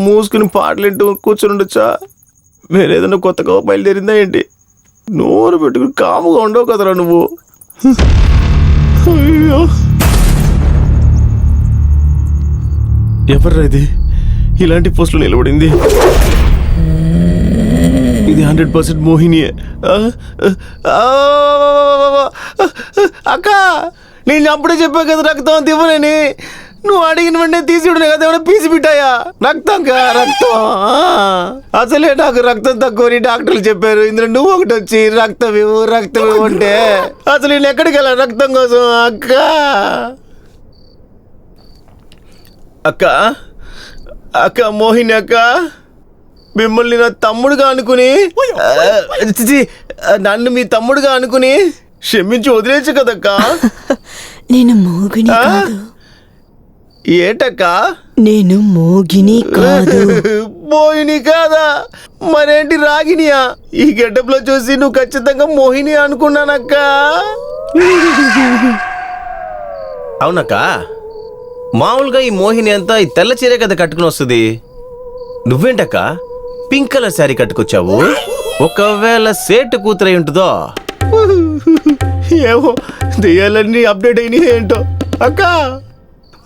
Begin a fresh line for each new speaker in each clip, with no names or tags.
మూసుకుని పాటలింటూ కూర్చొని ఉండొచ్చా? వేరేదన్నా కొత్తగా బయలుదేరిందా ఏంటి? నోరు పెట్టుకుని కాముగా ఉండవు కదరా నువ్వు. అయ్యో, ఎవర్రా ఇది ఇలాంటి పోస్టులు నిలబడింది? ఇది 100% మోహినియే. అక్క, నేను అప్పుడే చెప్పా కదా రక్తం అంత ఇవ్వనని. నువ్వు అడిగిన వెంటనే తీసి కదా, ఏమైనా పీసి పెట్టాయా? రక్తం రక్తం. అసలే నాకు రక్తం తక్కువని డాక్టర్లు చెప్పారు. ఇందులో నువ్వు ఒకటి వచ్చి రక్తం ఇవ్వు అంటే అసలు నేను ఎక్కడికి వెళ్ళా రక్తం కోసం? అక్క అక్క అక్క మోహిని అక్క, మిమ్మల్ని నా తమ్ముడుగా అనుకుని, నన్ను మీ తమ్ముడుగా అనుకుని క్షమించి వదిలేచ్చు కదక్క.
నేను మోగిని కాదు.
ఏటక్క?
నేను మోగిని కాదు.
మోహిని కాదా? మరేంటి రాగినియా? ఈ గెటప్ లో చూసి నువ్వు ఖచ్చితంగా మోహిని అనుకున్నానక్క.
అవునక్క, మామూలుగా ఈ మోహిని అంతా ఈ తెల్ల చీరే కదా కట్టుకుని వస్తుంది. నువ్వేంటక్క పింక్ కలర్ శారీ కట్టుకొచ్చావు? ఒకవేళ సేటు కూతురై ఉంటుందో?
ఏమో, దెయ్యాలన్నీ అప్డేట్ అయినాయి ఏంటో. అక్క,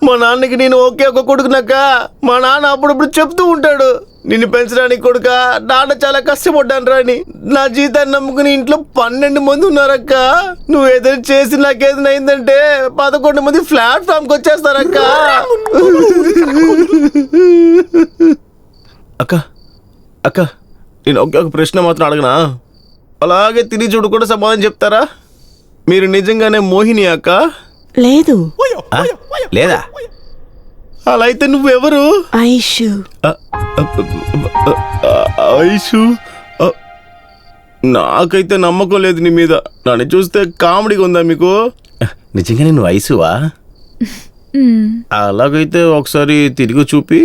మా నాన్నకి నేను ఒకే ఒక కొడుకునక్క. మా నాన్న అప్పుడప్పుడు చెప్తూ ఉంటాడు, నిన్ను పెంచడానికి కొడుక నాన్న చాలా కష్టపడ్డాను రాని. నా జీతాన్ని నమ్ముకుని ఇంట్లో 12 మంది ఉన్నారక్క. నువ్వు ఏదైనా చేసి నాకేదైనా అయిందంటే 11 మంది ప్లాట్ఫామ్కి వచ్చేస్తారక్క. అక్క అక్క, నేను ఒకే ఒక ప్రశ్న మాత్రం అడగనా? అలాగే తిరిగి చూడకుండా సమాధానం చెప్తారా? మీరు నిజంగానే మోహిని అక్క?
లేదు.
లేదా?
అలా అయితే నువ్వెవరు?
ఐషు.
ఐషు? నాకైతే నమ్మకం లేదు నీ మీద. నన్ను చూస్తే కామెడీగా ఉందా మీకు?
నిజంగానే నువ్వు ఐసువా?
అలాగైతే ఒకసారి తిరిగి చూపి.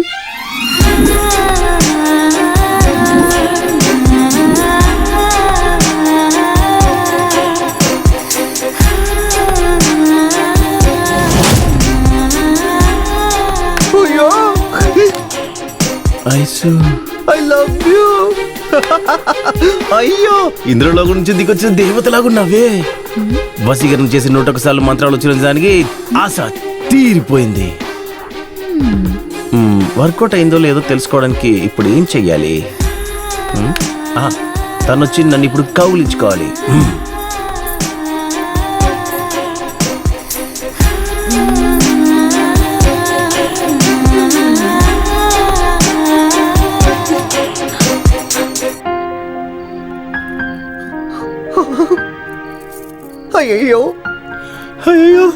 Ice, I love you. అయ్యో, ఇంద్రలో నుంచి దిగొచ్చిన దేవతలాగున్నావే. వశీకరణ చేసి 101 సార్లు మంత్రాలు వచ్చిన దానికి ఆశ తీరిపోయింది. వర్కౌట్ అయిందో లేదో తెలుసుకోవడానికి ఇప్పుడు ఏం చెయ్యాలి? తనొచ్చి నన్ను ఇప్పుడు కౌలించుకోవాలి. అయ్యో అయ్యో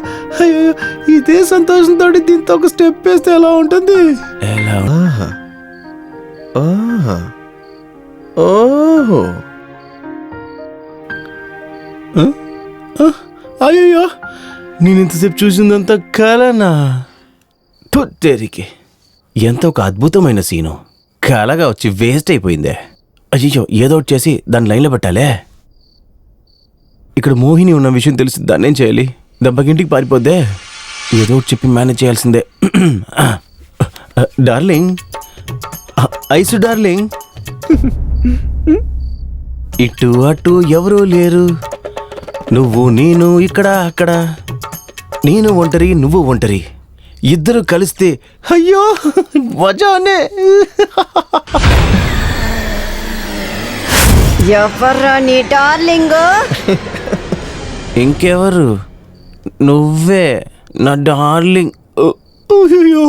అయ్యో, ఇదే సంతోషంతో దీంతో ఒక స్టెప్ వేస్తే ఎలా ఉంటుంది? అయ్యో, నేను ఇంతసేపు చూసిందంతా కలనా?
తొట్టేరికి ఎంత ఒక అద్భుతమైన సీను కలగా వచ్చి వేస్ట్ అయిపోయిందే. అయ్యో, ఏదో ఒకటి చేసి దాన్ని లైన్లో పెట్టాలే. ఇక్కడ మోహిని ఉన్న విషయం తెలిసి దాన్ని ఏం చేయాలి? దెబ్బకింటికి పారిపోద్దే. ఏదో ఒకటి చెప్పి మేనేజ్ చేయాల్సిందే. డార్లింగ్, ఐసు డార్లింగ్, ఇటు అటు ఎవరూ లేరు. నువ్వు నేను ఇక్కడ అక్కడ, నేను ఒంటరి నువ్వు ఒంటరి, ఇద్దరు కలిస్తే అయ్యో మజానే.
ఎవర్రా నీ డార్లింగ్?
ఇంకెవరు? నువ్వే నా డార్లింగ్.
అయ్యో,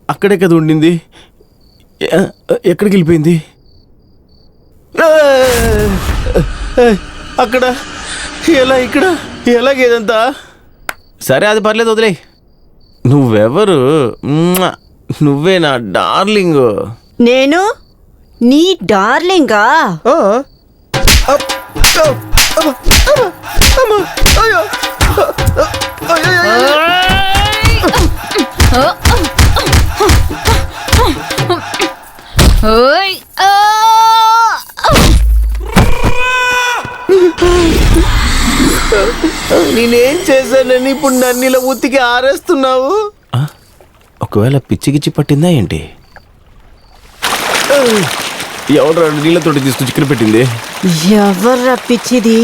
అక్కడే కదా ఉండింది. ఎక్కడికి వెళ్ళిపోయింది? అక్కడ ఎలా, ఇక్కడ ఎలాగేదంతా?
సరే, అది పర్లేదు, వదిలే. నువ్వెవరు? నువ్వే నా డార్లింగ్.
నేను నీ డార్లింగా?
నేనేం చేశానని ఇప్పుడు నన్ను ఇలా ఉతికి ఆరేస్తున్నావు?
ఒకవేళ పిచ్చిగిచ్చి పట్టిందా ఏంటి? ఎవరు నీళ్ళతోటి తీసుకొచ్చి ఇక్కడ పెట్టింది?
ఎవర్రా పిచ్చిది?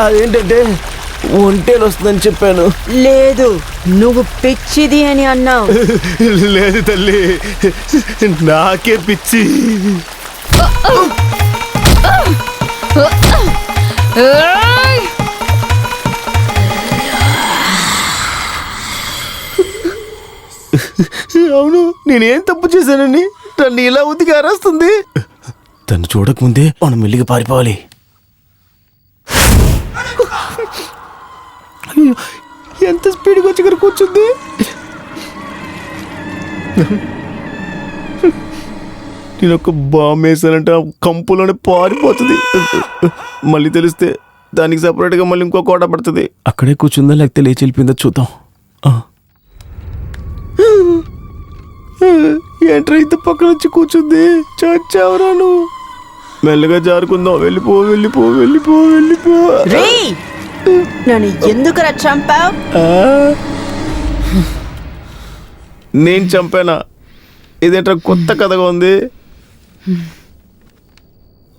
అదేంటంటే ఒంటేలు వస్తుందని చెప్పాను.
లేదు, నువ్వు పిచ్చిది అని అన్నావు.
లేదు తల్లి, నాకే పిచ్చి. అవును, నేనేం తప్పు చేశానని నన్ను ఇలా ఉతికి అరేస్తుంది.
తను చూడకముందే మనం మెల్లిగా పారిపోవాలి.
అయ్యో, ఎంత స్పీడ్గా వచ్చి ఇక్కడ కూర్చుంది. నేను ఒక బాంబు వేసానంటే ఆ కంపులోనే పారిపోతుంది. మళ్ళీ తెలిస్తే దానికి సపరేట్గా మళ్ళీ ఇంకో కోట పడుతుంది.
అక్కడే కూర్చుందా లేకపోతే లేచి వెళ్ళిపోయిందా చూద్దాం.
ఏంట్రా ఇంత పక్కన వచ్చి కూర్చుంది? చచ్చావురా నువ్వు. మెల్లగా జారుకుందాం. వెళ్ళిపో వెళ్ళిపో వెళ్ళిపో వెళ్ళిపో.
రేయ్, నన్ను ఎందుకురా చంపావు?
నేను చంపానా? ఇదేంట్రా కొత్త కథగా ఉంది.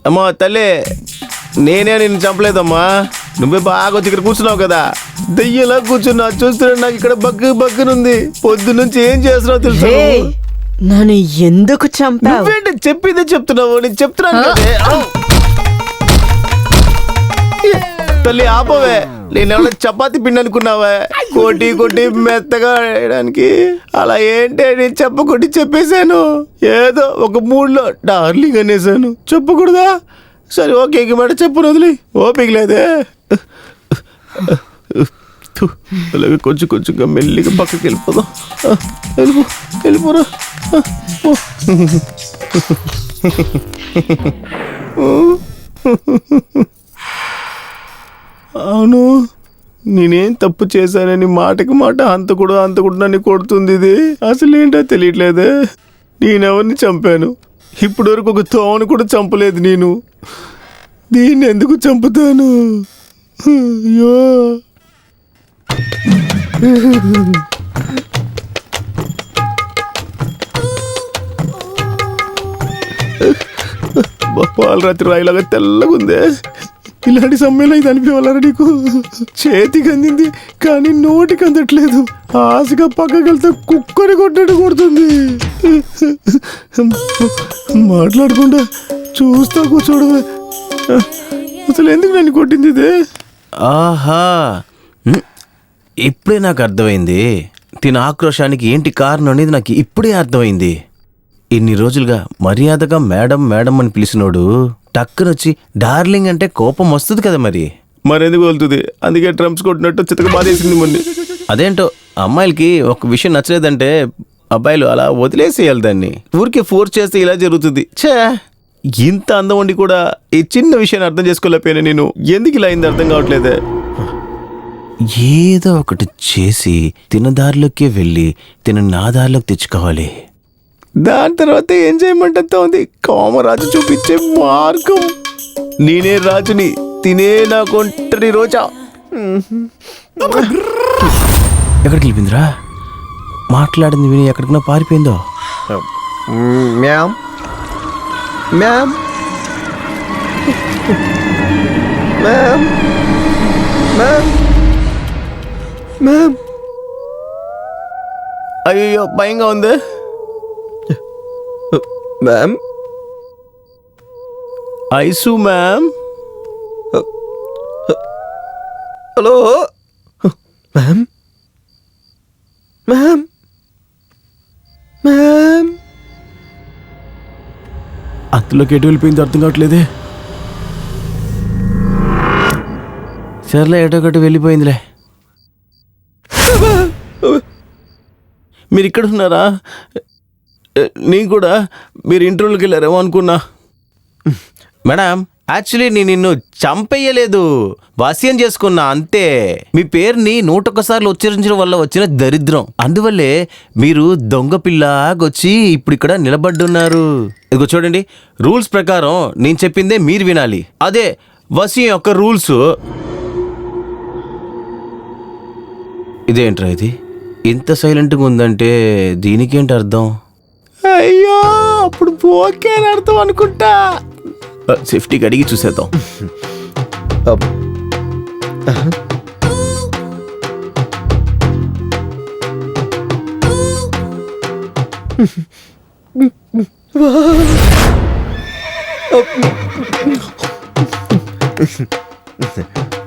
అమ్మా తల్లి, నేనే నిన్ను చంపలేదమ్మా. నువ్వే బాగా వచ్చి ఇక్కడ కూర్చున్నావు కదా, దెయ్యలా కూర్చున్నా. చూస్తున్నా నాకు ఇక్కడ బగ్గునుంది. పొద్దు నుంచి ఏం చేస్తున్నావు తెలుసా?
రేయ్, నన్ను ఎందుకు చంపావు?
నువ్వేంటి చెప్పిందే చెప్తున్నావు? నేను చెప్తున్నాను కదే. తల్లి ఆపవే. నేనేమన్నా చపాతి పిండి అనుకున్నావా? కొట్టి కొట్టి మెత్తగా వేయడానికి. అలా ఏంటి నేను చెప్పకొట్టి చెప్పేశాను. ఏదో ఒక మూడ్లో డార్లింగ్ అనేసాను. చెప్పకూడదా? సరే ఓకే, ఇంక మాట చెప్పు వదిలి. ఓపిక లేదే. అలాగే కొంచెం కొంచెంగా మెల్లిగా పక్కకి వెళ్ళిపోదాం. వెళ్ళిపో వెళ్ళిపోరా. అవును, నేనేం తప్పు చేశానని మాటకి మాట అంతకుడు నన్ను కొడుతుంది. ఇది అసలు ఏంటో తెలియట్లేదే. నేనెవరిని చంపాను? ఇప్పటి వరకు ఒక తోను కూడా చంపలేదు నేను. దీన్ని ఎందుకు చంపుతాను? అయ్యో, పాలరాత్రి రాయిలాగా తెల్లగా ఉందే. ఇలాంటి సమయంలో ఇది అనిపించాలరా నీకు? చేతికి అందింది కానీ నోటికి అందట్లేదు. ఆశగా పక్కకి వెళ్తే కుక్కని కొట్టేట్టు కొడుతుంది. మాట్లాడకుండా చూస్తా కూర్చోడమే. అసలు ఎందుకు నన్ను కొట్టింది ఇది?
ఆహా, ఇప్పుడే నాకు అర్థమైంది. తిన ఆక్రోశానికి ఏంటి కారణం అనేది నాకు ఇప్పుడే అర్థమైంది. ఇన్ని రోజులుగా మర్యాదగా మేడం మేడం అని పిలిచినోడు టక్కునొచ్చి డార్లింగ్ అంటే కోపం వస్తుంది కదా.
మరెందుకు వెళ్తుంది? అందుకే డ్రమ్స్ కొట్టినట్టు చితక బాధేసింది మొన్న.
అదేంటో అమ్మాయిలకి ఒక విషయం నచ్చలేదంటే అబ్బాయిలు అలా వదిలేసేయాలి దాన్ని. ఊరికే ఫోర్స్ చేస్తే ఇలా జరుగుతుంది. ఛే, ఇంత అందం ఉండి కూడా ఈ చిన్న విషయాన్ని అర్థం చేసుకోలేకపోయినా నేను. ఎందుకు ఇలా అయింది అర్థం కావట్లేదే. ఏదో ఒకటి చేసి తిన దారిలోకి వెళ్ళి తిన నా దారిలోకి తెచ్చుకోవాలి.
దాని తర్వాత ఏం చేయమంటంతో ఉంది కామరాజు చూపించే మార్గం. నేనే రాజుని, తినే నా కొంటరి రోజా.
ఎక్కడికి వెళ్ళిపోయిందిరా? మాట్లాడింది విని ఎక్కడికైనా పారిపోయిందో.
Ma'am ma'am ma'am ma'am ma'am. అయ్యో భయంగా ఉంది. Ma'am, ice ma'am. Hello ma'am ma'am ma'am.
అంతలోకి ఎటు వెళ్ళిపోయింది అర్థం కావట్లేదే. సర్లే, ఎటో ఒకటి వెళ్ళిపోయిందిలే.
మీరు ఇక్కడ ఉన్నారా? నేను కూడా మీరు ఇంటర్వ్యూకి వెళ్ళారేమో అనుకున్నా.
మేడం, యాక్చువల్లీ నేను నిన్ను చంపేయలేదు, వశ్యం చేసుకున్నా అంతే. మీ పేరుని 101 సార్లు ఉచ్చరించడం వల్ల వచ్చిన దరిద్రం. అందువల్లే మీరు దొంగ పిల్లగొచ్చి ఇప్పుడు ఇక్కడ నిలబడ్డున్నారు. ఇదిగో చూడండి, రూల్స్ ప్రకారం నేను చెప్పిందే మీరు వినాలి. అదే వశ్యం యొక్క రూల్స్. ఇదేంట్రా ఇది? ఇంత సైలెంట్గా ఉందంటే దీనికేంటి అర్థం?
అయ్యో అప్పుడు ఓకే అని అర్థం అనుకుంటా.
సేఫ్టీకి అడిగి చూసేద్దాం.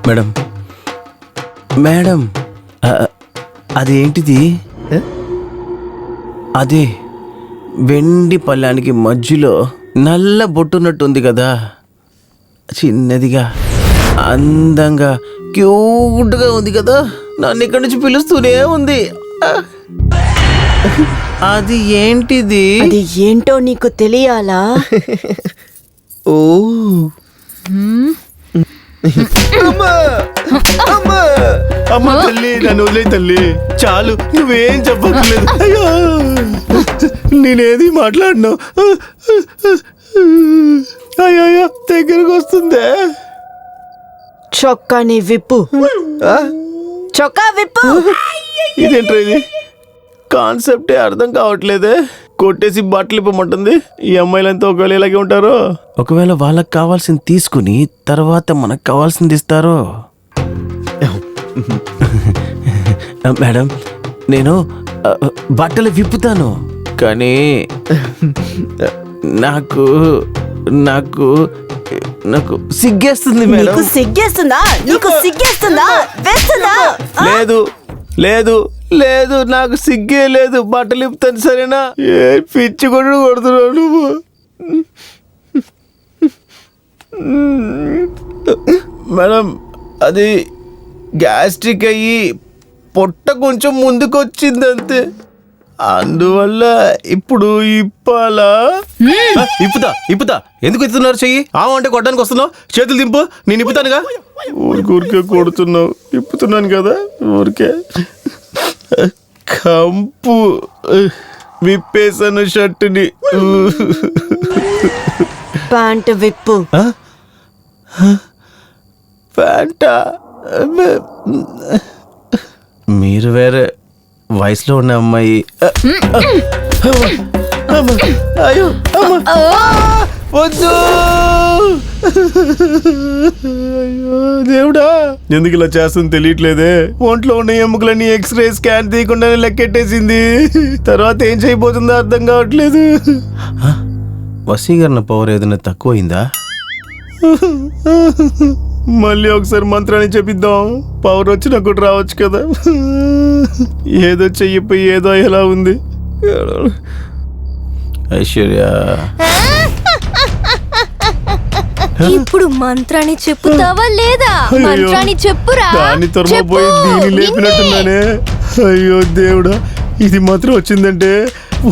మేడం మేడం, అదేంటిది? అదే వెండి పళ్ళానికి మధ్యలో నల్ల బొట్టున్నట్టుంది కదా, చిన్నదిగా అందంగా క్యూట్గా ఉంది కదా, నన్ను ఇక్కడి నుంచి పిలుస్తూనే ఉంది. అది ఏంటిది?
అది ఏంటో నీకు తెలియాలా?
ఓ అమ్మ తల్లి, నన్ను వదిలే తల్లి, చాలు, నువ్వేం చెప్పట్లేదు. అయ్యో నేనేది మాట్లాడినా అయ్యో దగ్గరకు వస్తుందే.
చొక్కాని విప్పు, చొక్కా విప్పు.
ఇదేంట్రా ఇది? కాన్సెప్టే అర్థం కావట్లేదే. కొట్టేసి బట్టలు ఇప్పమంటుంది. ఈ అమ్మాయిలంతా ఒకవేళ ఇలాగే ఉంటారో?
ఒకవేళ వాళ్ళకి కావాల్సింది తీసుకుని తర్వాత మనకు కావాల్సింది ఇస్తారో? మేడం, నేను బట్టలు విప్పుతాను, కానీ నాకు నాకు నాకు సిగ్గేస్తుంది మేడం.
నీకు సిగ్గేస్తుందా? నీకు సిగ్గేస్తుందా? వేస్తుందా?
లేదు లేదు లేదు, నాకు సిగ్గే లేదు. బట్టలు ఇప్పుతాను సరేనా? ఏ పిచ్చి కూడా కొడుతున్నావు నువ్వు. మేడం, అది గ్యాస్ట్రిక్ అయ్యి పొట్ట కొంచెం ముందుకు వచ్చింది అంతే, అందువల్ల ఇప్పుడు ఇప్పాలా?
ఇప్పుతా ఇప్పుతా. ఎందుకు ఇస్తున్నారు చెయ్యి? అంటే కొట్టడానికి వస్తున్నావు? చేతులు దింపు, నేను ఇప్పుతానుగా.
ఊరికే కొడుతున్నావు, ఇప్పుతున్నాను కదా ఊరికే. కంపు విప్పేసాను షర్టుని.
ప్యాంటు విప్పు.
ప్యాంటా?
మీరు వేరే, వయసులో ఉన్న అమ్మాయి.
అయ్యో వద్దు. అయ్యో దేవుడా, ఎందుకు ఇలా చేస్తుంది తెలియట్లేదే. ఒంట్లో ఉన్న ఎముకలన్నీ ఎక్స్రే స్కాన్ తీయకుండానే లెక్కెట్టేసింది. తర్వాత ఏం చేయబోతుందో అర్థం కావట్లేదు.
వశీకరణ పవర్ ఏదైనా తక్కువైందా?
మళ్ళీ ఒకసారి మంత్రాన్ని చెప్పిద్దాం, పవర్ వచ్చినా కూడా రావచ్చు కదా. ఏదో చెయ్యిపోయి ఏదో ఎలా ఉంది.
ఐశ్వర్య,
ఇప్పుడు మంత్రాన్ని చెప్పుతావా లేదా?
అయ్యో,
మంత్రాన్ని చెప్పురా.
దాన్ని తొరమపోయి దీన్ని లేపినట్టున్నానే. అయ్యో దేవుడా, ఇది మాత్రం వచ్చిందంటే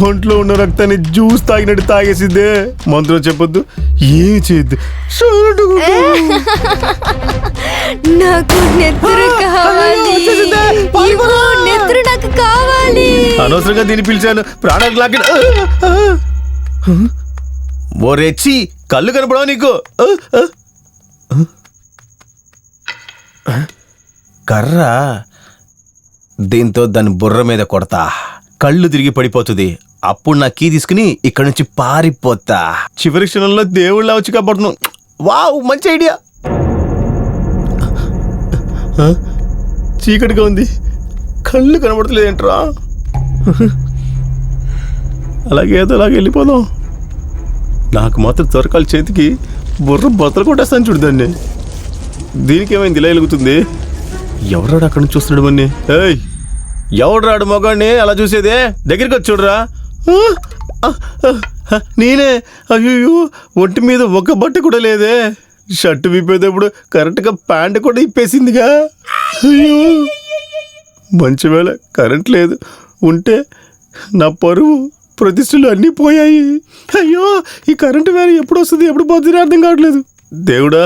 ఒంట్లో ఉన్న రక్తాన్ని జ్యూస్ తాగినట్టు తాగేసిద్దే. మంత్రం చెప్పొద్దు, ఏమి చేయొద్దు.
నాకు నెత్తురు కావాలి. ఇవ్వు, నెత్తురు నాకు కావాలి.
అనవసరంగా దీన్ని పిలిచాను, ప్రాణాలకు లాగి. ఓ రెచ్చి, కళ్ళు కనపడవా నీకు?
కర్ర, దీంతో దాని బుర్ర మీద కొడతా, కళ్ళు తిరిగి పడిపోతుంది. అప్పుడు నా కీ తీసుకుని ఇక్కడి నుంచి పారిపోతా.
చివరి క్షణంలో దేవుళ్ళ వచ్చి కాపాడుతున్నావు. వావ్, మంచి ఐడియా. చీకటిగా ఉంది, కళ్ళు కనబడతలేదేంట్రా? అలాగే ఏదో అలాగే వెళ్ళిపోదాం. నాకు మాత్రం దొరకాలి చేతికి, బుర్ర బొత్తలు కొట్టేస్తాను చూడదాన్ని. దీనికి ఏమైంది ఇలా వెలుగుతుంది? ఎవరాడు అక్కడ నుంచి చూస్తున్నాడు మన్ని? ఏయ్, ఎవడ్రాడు మొగాడిని అలా చూసేదే? దగ్గరికి వచ్చి చూడరా. నేనే. అయ్యో, ఒంటి మీద ఒక బట్ట కూడా లేదే. షర్టు విప్పేటప్పుడు కరెక్ట్గా ప్యాంట్ కూడా ఇప్పేసిందిగా. అయ్యో, మంచి వేళ కరెంట్ లేదు, ఉంటే నా పరువు ప్రతిష్టలు అన్నీ పోయాయి. అయ్యో, ఈ కరెంటు వేరే ఎప్పుడు వస్తుంది ఎప్పుడు పోతుంది అర్థం కావట్లేదు. దేవుడా,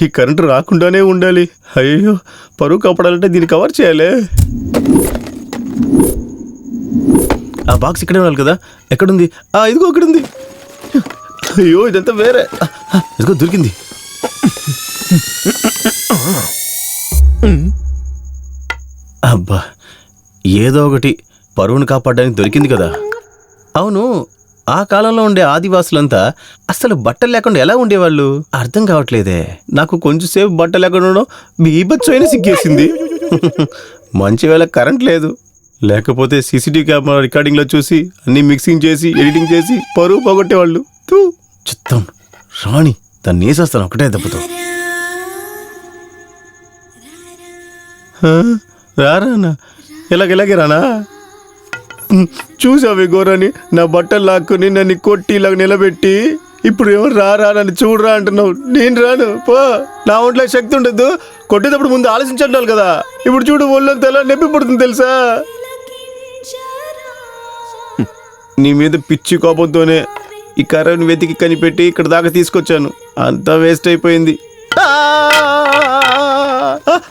ఈ కరెంటు రాకుండానే ఉండాలి. అయ్యో, పరువు కాపాడాలంటే దీన్ని కవర్ చేయాలి.
ఆ బాక్స్ ఇక్కడే ఉండాలి కదా, ఎక్కడుంది?
ఇదిగో అక్కడుంది. అయ్యో, ఇదంతా వేరే.
ఇదిగో దొరికింది. అబ్బా, ఏదో ఒకటి పరువును కాపాడడానికి దొరికింది కదా. అవును, ఆ కాలంలో ఉండే ఆదివాసులంతా అసలు బట్టలు లేకుండా ఎలా ఉండేవాళ్ళు అర్థం కావట్లేదే. నాకు కొంచెంసేపు బట్టలు లేకుండా ఉండడం బీభత్సమైన సిగ్గేసింది. మంచి వేళ కరెంట్ లేదు, లేకపోతే సీసీటీవీ కెమెరా రికార్డింగ్లో చూసి అన్ని మిక్సింగ్ చేసి ఎడిటింగ్ చేసి పరువు పోగొట్టేవాళ్ళు. చిత్తం రాణి దాన్ని వేసేస్తాను ఒకటే దెబ్బతో. రానా ఇలాగే రానా? చూసావి గోరాని నా బట్టలు లాక్కుని నన్ను కొట్టి ఇలాగ నిలబెట్టి ఇప్పుడు ఎవరు రారా నన్ను చూడరా అంటున్నావు. నేను రాను పో, నా ఒంట్లో శక్తి ఉండదు. కొట్టేటప్పుడు ముందు ఆలోచించాలి కదా. ఇప్పుడు చూడు ఒళ్ళంతా ఎలా నొప్పి పడుతుంది తెలుసా. నీ మీద పిచ్చి కోపంతోనే ఈ కర్రను వెతికి కనిపెట్టి ఇక్కడ దాకా తీసుకొచ్చాను. అంతా వేస్ట్ అయిపోయింది.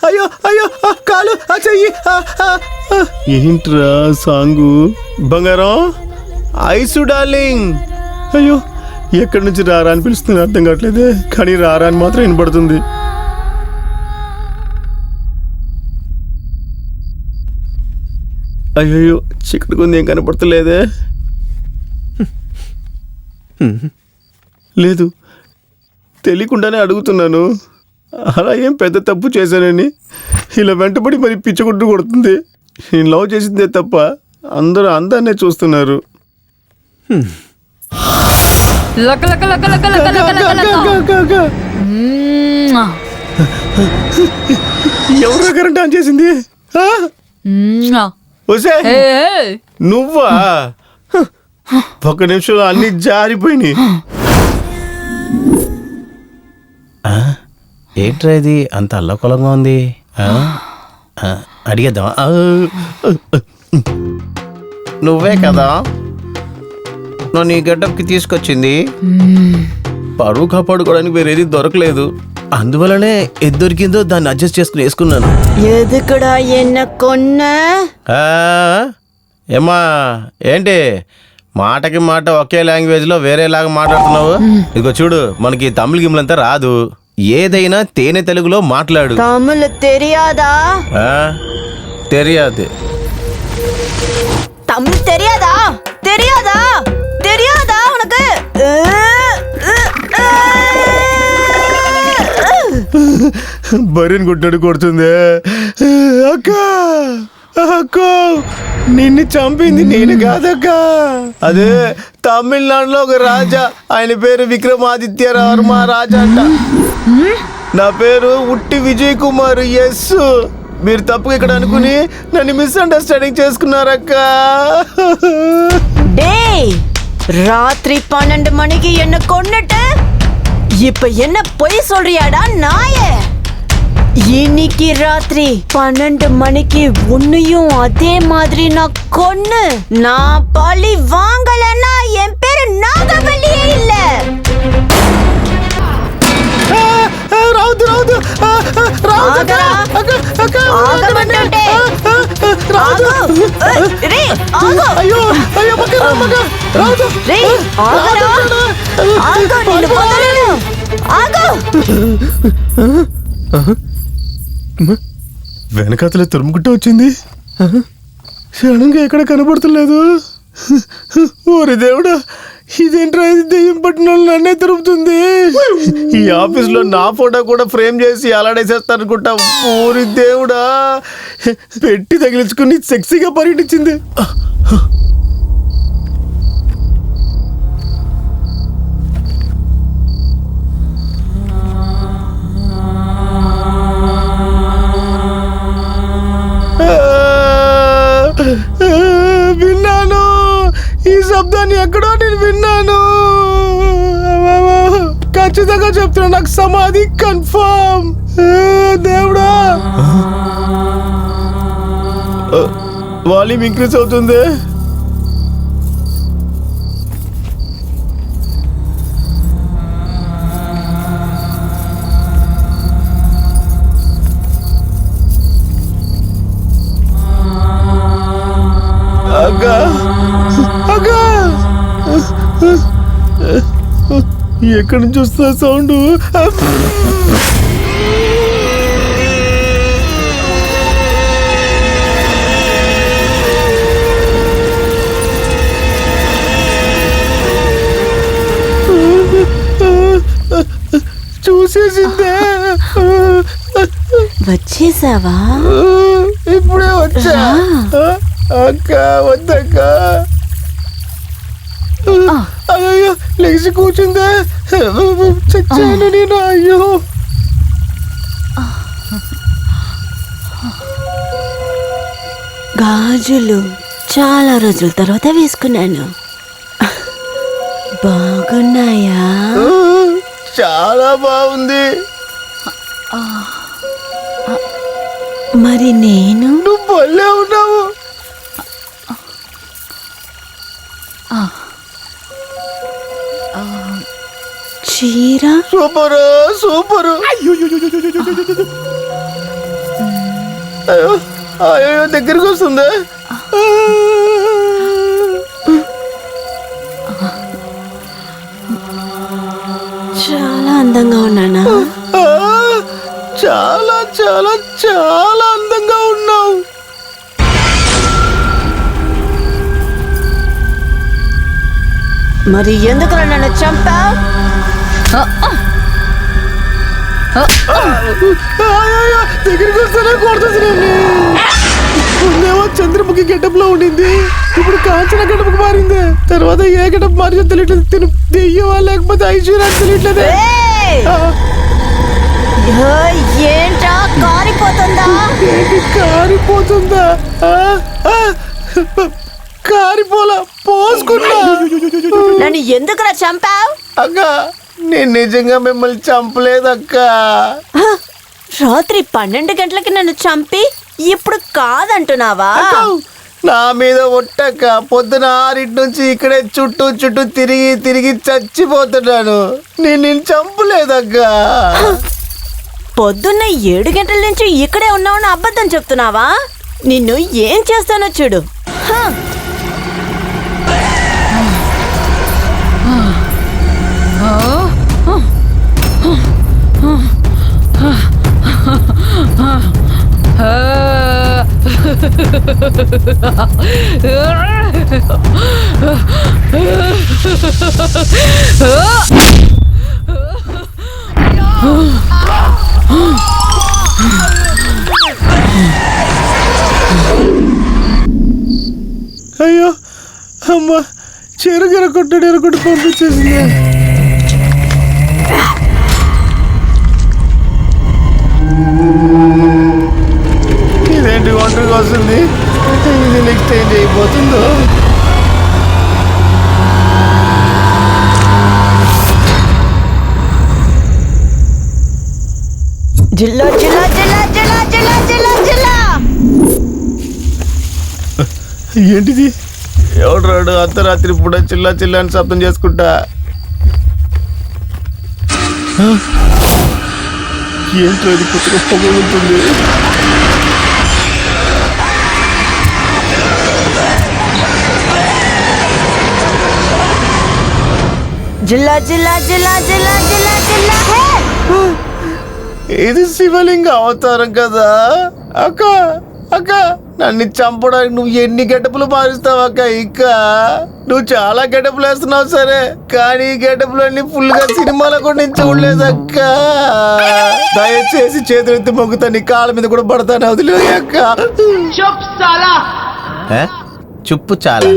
అయ్యో అయ్యో కాలు చెయ్యి. ఏంట్రా సాంగు బంగారం? Ice darling. అయ్యో ఎక్కడి నుంచి రారా అని పిలుస్తుంది అర్థం కావట్లేదే, కానీ రారా అని మాత్రం వినపడుతుంది. అయ్యో చీకటి కొంది ఏం కనపడతలేదే. లేదు తెలియకుండానే అడుగుతున్నాను. అలా ఏం పెద్ద తప్పు చేశానని ఇలా వెంటబడి మరి పిచ్చగుడ్డు కొడుతుంది. నేను లవ్ చేసిందే తప్ప అందరూ అందరినే చూస్తున్నారు. ఎవరో కరెంట్ ఆన్ చేసింది? నువ్వా? ఒక్క నిమిషంలో అన్ని జారిపోయినాయి. ఏంట్రా ఇది అంత అల్లకొలంగా ఉంది? అడిగేద్దాం. నువ్వే కదా నన్ను ఈ గడ్డకి తీసుకొచ్చింది. పరువు కాపాడుకోవడానికి వేరేది దొరకలేదు, అందువలనే ఏది దొరికిందో దాన్ని అడ్జస్ట్ చేసుకుని వేసుకున్నాను.
ఎదుకడా ఎన్న కొన్న?
ఏమా ఏంటి మాటకి మాట ఒకే లాంగ్వేజ్లో వేరేలాగా మాట్లాడుతున్నావు? ఇదిగో చూడు, మనకి తమిళ గిమ్లంతా రాదు, ఏదైనా తేనె తెలుగులో మాట్లాడు.
తమిళ తెలియదా?
తెలియదు.
తమిళ తెలియదా? తెలియదా? తెలియదా ఉనకు?
బరిని కొట్టాడు కొడుతుంది. అక్క అక్క నిన్ను చంపింది నేను కాదక్క. అదే తమిళనాడులో ఒక రాజా, ఆయన పేరు విక్రమాదిత్య వర్మ రాజా అంట. నా పేరు ఉట్టి విజయ్ కుమార్. ఎస్, మీరు తప్పుగా ఇక్కడ అనుకుని నన్ను మిస్అండర్స్టాండింగ్ చేసుకున్నారక్క.
டேய் ராத்திரி 12 மணிக்கு என்ன கொன்னுட்டு இப்ப என்ன பொய் சொல்றியாடா நாயே? இன்னைக்கு ராத்திரி 12 மணிக்கு உன்னையும் அதே மாதிரி நான் கொன்னு நான் பழி வாங்கலன்னா என் பேரு நாகவல்லியே இல்ல.
రావద్దు రావద్దు అయ్యో అయ్యో వెనకాతలే తురుముకుంటూ వచ్చింది. క్షణంగా ఎక్కడ కనబడతలేదు. ఓరి దేవుడా, ఇదేంట్రా ఇది దెయ్యం పట్టిన వాళ్ళు నన్నే తిరుగుతుంది. ఈ ఆఫీస్లో నా ఫోటో కూడా ఫ్రేమ్ చేసి అలాడేసేస్తానుకుంటా. ఓరి దేవుడా, పెట్టి తగిలించుకుని సెక్సీగా పర్యటించింది. విన్నాను ఈ శబ్దాన్ని, ఎక్కడో నేను విన్నాను. ఖచ్చితంగా చెప్తున్నా, నాకు సమాధి కన్ఫర్మ్. దేవుడా, వాల్యూమ్ ఇంక్రీజ్ అవుతుంది. అగా అగా ఎక్కడి నుంచి వస్తా సౌండ్? మూసేసిందే.
వచ్చేసావా?
ఇప్పుడే వచ్చా. అక్క వద్దక్క. అయ్యో లేచి కూర్చుందా? చచ్చాను నేను. అయ్యో
గాజులు చాలా రోజుల తర్వాత వేసుకున్నాను. బాగున్నాయా?
చాలా బాగుంది.
మరి నేను?
నువ్వు భలే ఉన్నావు.
చీర
సూపరు సూపరు. అయ్యో అయ్యో దగ్గరికి వస్తుంది.
చాలా అందంగా ఉన్నానా?
చాలా చాలా చాలా అందంగా ఉన్నావు.
మరి ఎందుకు నన్ను చంపావు?
దగ్గరికి వస్తానే కొడుతుంది. ముందేమో చంద్రముఖి గెటప్ లో ఉండింది, ఇప్పుడు కాంచన గెటప్ మారింది. తర్వాత ఏ గెటప్ మారిందో తెలియట్లేదు. తిను దెయ్యమా లేకపోతే ఐశ్వర్య తెలియట్లేదు.
ఏంటా కారిపోతుందా?
ఏంటి కారిపోతుందా? కారిపోలా, పోసుకున్నా.
నన్ను ఎందుకురా చంపావు?
అక్క నేను నిజంగా మిమ్మల్ని చంపలేదక్క.
రాత్రి 12 గంటలకి నన్ను చంపి ఇప్పుడు కాదంటున్నావా?
నా మీద ఒట్టక్క. పొద్దున 6 నుంచి ఇక్కడే చుట్టూ చుట్టూ తిరిగి తిరిగి చచ్చిపోతున్నాను. నేను చంపలేదక్క.
పొద్దున్న 7 గంటల నుంచి ఇక్కడే ఉన్నావని అబద్ధం చెప్తున్నావా? నిన్ను ఏం చేస్తానో చూడు.
అయ్యో అమ్మ, చెరుగర కొట్టు పంపించేసింది. ఇదేంటి ఒంటరిగా వస్తుంది? ఇది నెక్స్ట్ ఏం చేయబోతుందో?
జిల్లా జిల్లా జిల్లా జిల్లా జిల్లా జిల్లా జిల్లా.
ఏంటిది? ఎవడు రాడు అర్ధరాత్రి పూట చిల్లా చిల్లా అని శబ్దం చేసుకుంటా? ఏంటో ఇది కొత్తగా పొగలుంటుంది.
జిల్లా జిల్లా జిల్లా జిల్లా జిల్లా జిల్లా.
ఇది శివలింగ అవతారం కదా అక్క. అక్క నన్ను చంపడానికి నువ్వు ఎన్ని గెటపులు మారుస్తావు అక్క? ఇంకా నువ్వు చాలా గెటపులు వేస్తున్నావు సరే, కానీ ఈ గెటపులన్నీ ఫుల్ గా సినిమాలో కూడా నేను చూడలేదు అక్క. దయచేసి చేతులెత్తి మొగ్గుతా, నీ కాళ్ళ మీద కూడా పడతాను. వదిలే అక్క.
చుప్పు చాలా.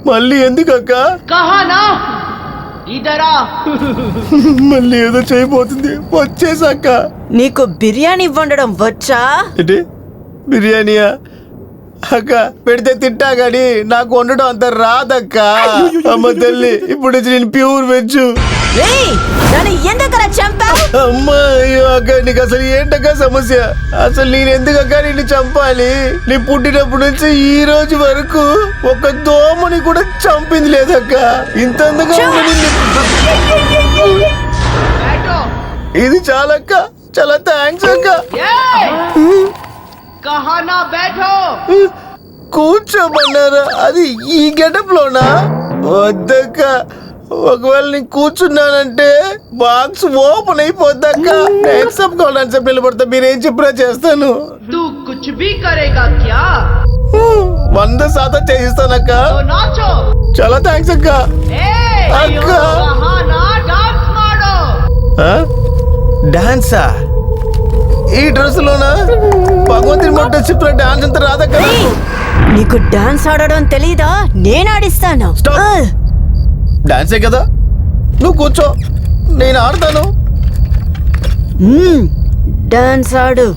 మళ్ళీ ఎందుకు అక్క? మళ్ళీ ఏదో చేయబోతుంది. వచ్చేసాక
నీకు బిర్యానీ వండడం వచ్చా?
ఏంటి బిర్యానీయా? అక్క పెడితే తింటా గాని నాకు వండడం అంత రాదక్క. అమ్మ తల్లి, ఇప్పుడు నుంచి నేను ప్యూర్ వెజ్.
నన్ను ఎందుకలా చంపావు?
అమ్మా అయ్యో అక్క, నీకు అసలు ఏంటక్క సమస్య? అసలు నేను ఎందుకక్క నిన్ను చంపాలి? నీ పుట్టినప్పటి నుంచి ఈ రోజు వరకు ఒక దోమని కూడా చంపింది లేదక్క. ఇంత అందంగా ఉన్న నిన్ను. ఇది చాలక్క, చాలా థ్యాంక్స్ అక్క. కూర్చోమన్నారా? అది ఈ గెటప్ లోనా? వద్దక్క, ఒకవేళ నేను కూర్చున్నానంటే బాక్స్ ఓపెన్ అయిపోద్దక్క. నేను చెప్పుకోవాలని చెప్పి నిలబడతా. మీరేం చెప్పినా చేస్తాను. 100% చేయిస్తానక్క. చాలా థ్యాంక్స్ అక్క. అక్క
డాన్సా?
ఈ డ్రెస్సులోనా భగవంతుని మొట్ట చెప్పిన డాన్స్ అంతా రాదక్క
ఏయ్, నీకు డాన్స్ ఆడడం తెలీదా? నేను ఆడిస్తాను.
Stop. డాన్సే కదా, నువ్వు కూర్చో, నేను ఆడతాను.
డాన్స్ ఆడు.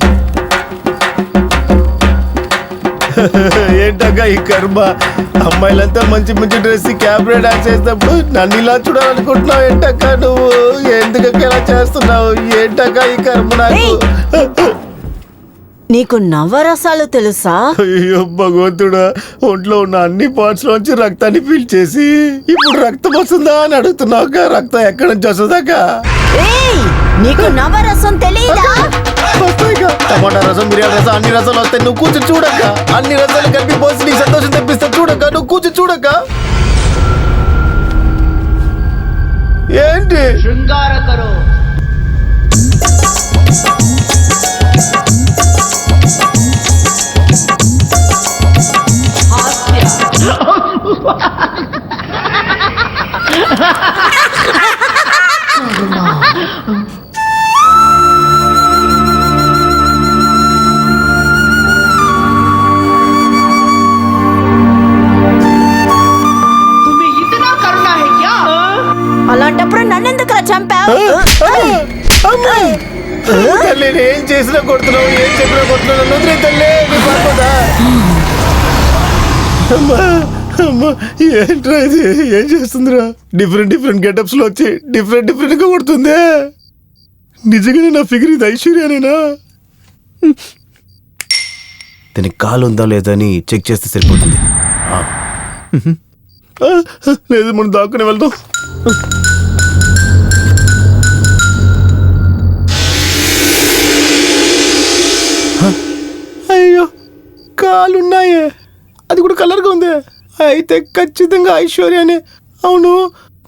ఏంటక్క ఈ కర్మ, అమ్మాయిలంతా మంచి మంచి డ్రెస్ క్యాబ్రే డాన్స్ చేసినప్పుడు నన్ను ఇలా చూడాలనుకుంటున్నావు ఏంటక్క? నువ్వు ఎందుకక్క ఇలా చేస్తున్నావు? ఏంటక్క ఈ కర్మ నాకు?
నీకు నవరసాలు తెలుసా?
అయ్యో భగవంతుడా, ఒంట్లో ఉన్న అన్ని పార్ట్స్ లోంచి రక్తాన్ని పీల్చేసి ఇప్పుడు రక్తం వస్తుందా అని అడుగుతున్నావు. రక్తం ఎక్కడి నుంచి వస్తుందాక?
ఏయ్, నీకు నవరసం తెలీదా?
వస్తాయిగా. టమాటా రసం, బిర్యానీ రసం, అన్ని రసాలు వస్తాయి. నువ్వు కూర్చొని చూడక్క. అన్ని రసాలు కలిపి పోసి నీకు సంతోషం తెప్పిస్తా. చూడక్క, నువ్వు కూర్చొని చూడక్క. ఏంటి
श्रृंगार करो। तुम्हें इतना करना है क्या?
అలాంటప్పుడు నన్నెందుకు చంపావు?
అమ్మా! తల్లి, నేను ఏం చేసినా కొడుతున్నావు, ఏం చెప్పినా కొడుతున్నావు. నన్ను వదిలేయ్ తల్లి, నీ పడుకోదా? అమ్మా అమ్మా, ఏంట్రా ఇది? ఏం చేస్తుందిరా? డిఫరెంట్ డిఫరెంట్ గెటప్స్ లో వచ్చి డిఫరెంట్ డిఫరెంట్ గా కొడుతుందే. నిజంగానే నా ఫిగర్ ఇది ఐశ్వర్యానేనా?
దీనికి కాలు ఉందా లేదా అని చెక్ చేస్తే సరిపోతుంది.
లేదు, మనం దాక్కునే వెళ్దాం. అయ్యో, కాలున్నాయే, అది కూడా కలర్గా ఉంది. అయితే ఖచ్చితంగా ఐశ్వర్యానే. అవును,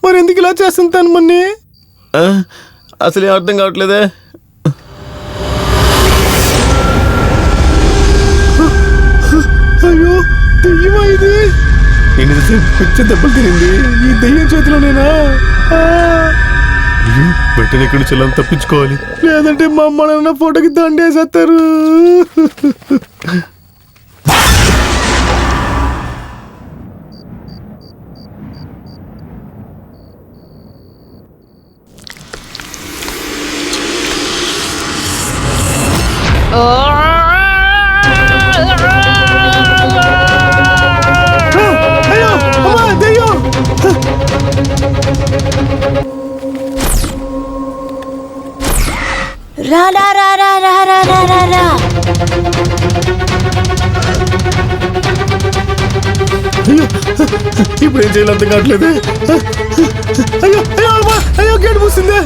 మరి ఎందుకు ఇలా చేస్తుంటాను మొన్నే? అసలు ఏం అర్థం కావట్లేదే. అయ్యో, దెయ్యమా ఇది? నేను పిచ్చి దెబ్బలు తినింది ఈ దెయ్యం చేతిలోనేనా? అయ్యో, వెంటనే ఇక్కడ చెల్లని తప్పించుకోవాలి, లేదంటే మా అమ్మ నాన్న ఫోటోకి దండేసేస్తారు. అయ్యో, అమ్మా, దెయ్యం!
రా రా రా రా రా రా రా రా రా.
ఇప్పుడు ఏం చేయాలి అర్థం కావట్లేదు. అయ్యో అయ్యో అమ్మా, అయ్యో, గేట్ మూసిందే.